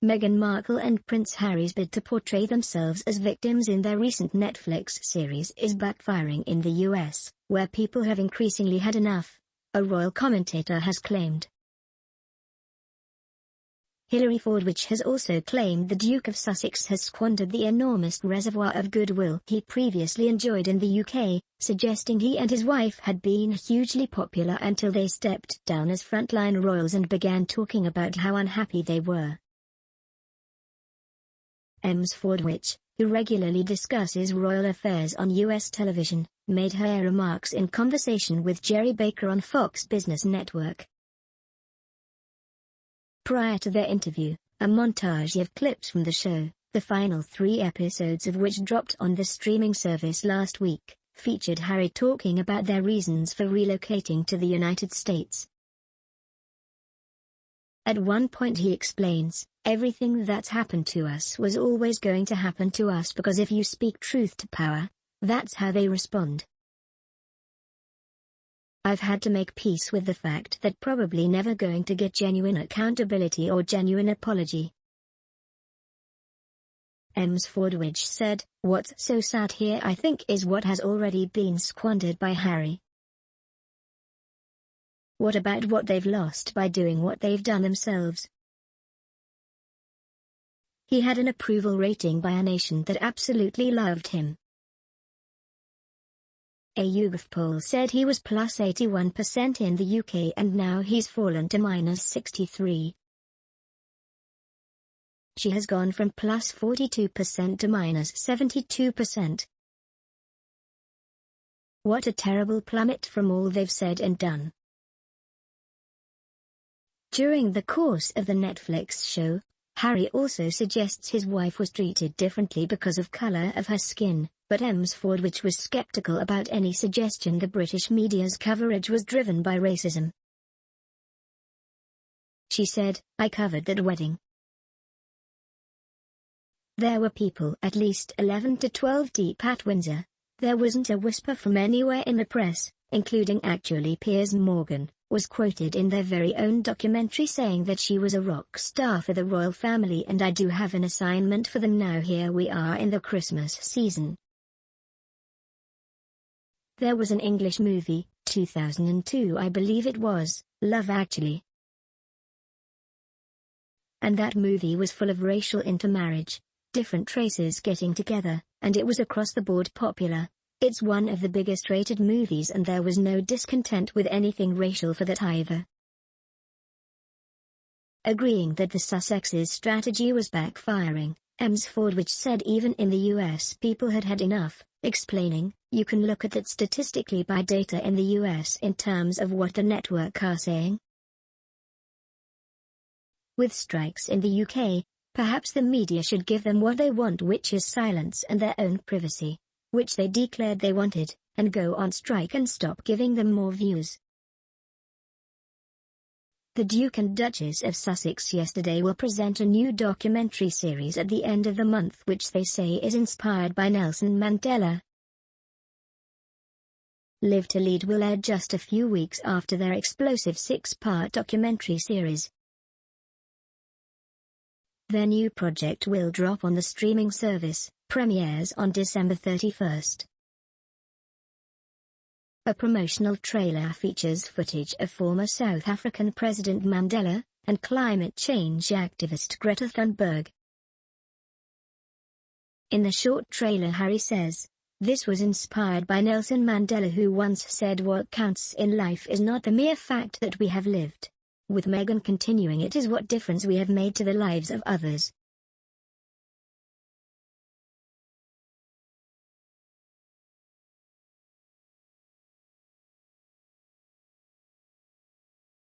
Meghan Markle and Prince Harry's bid to portray themselves as victims in their recent Netflix series is backfiring in the US, where people have increasingly had enough, a royal commentator has claimed. Hilary Fordwich has also claimed the Duke of Sussex has squandered the enormous reservoir of goodwill he previously enjoyed in the UK, suggesting he and his wife had been hugely popular until they stepped down as frontline royals and began talking about how unhappy they were. Ms. Fordwich, who regularly discusses royal affairs on US television, made her remarks in conversation with Jerry Baker on Fox Business Network. Prior to their interview, a montage of clips from the show, the final 3 episodes of which dropped on the streaming service last week, featured Harry talking about their reasons for relocating to the United States. At one point he explains, "Everything that's happened to us was always going to happen to us because if you speak truth to power, that's how they respond. I've had to make peace with the fact that probably never going to get genuine accountability or genuine apology." Ms. Fordwich said, "What's so sad here I think is what has already been squandered by Harry. What about what they've lost by doing what they've done themselves? He had an approval rating by a nation that absolutely loved him." A YouGov poll said he was plus 81% in the UK and now he's fallen to minus 63. She has gone from plus 42% to minus 72%. What a terrible plummet from all they've said and done. During the course of the Netflix show, Harry also suggests his wife was treated differently because of color of her skin, but Ms. Fordwich was skeptical about any suggestion the British media's coverage was driven by racism. She said, "I covered that wedding. There were people at least 11 to 12 deep at Windsor. There wasn't a whisper from anywhere in the press, including actually Piers Morgan, was quoted in their very own documentary saying that she was a rock star for the royal family and I do have an assignment for them now. Here we are in the Christmas season. There was an English movie, 2002 I believe it was, Love Actually. And that movie was full of racial intermarriage, different races getting together, and it was across the board popular. It's one of the biggest rated movies and there was no discontent with anything racial for that either." Agreeing that the Sussexes' strategy was backfiring, Ms. Fordwich said even in the US people had had enough, explaining, "You can look at that statistically by data in the US in terms of what the network are saying. With strikes in the UK, perhaps the media should give them what they want, which is silence and their own privacy, which they declared they wanted, and go on strike and stop giving them more views." The Duke and Duchess of Sussex yesterday will present a new documentary series at the end of the month which they say is inspired by Nelson Mandela. Live to Lead will air just a few weeks after their explosive 6-part documentary series. Their new project will drop on the streaming service, premieres on December 31st. A promotional trailer features footage of former South African President Mandela and climate change activist Greta Thunberg. In the short trailer, Harry says, "This was inspired by Nelson Mandela, who once said what counts in life is not the mere fact that we have lived." With Meghan continuing, "It is what difference we have made to the lives of others."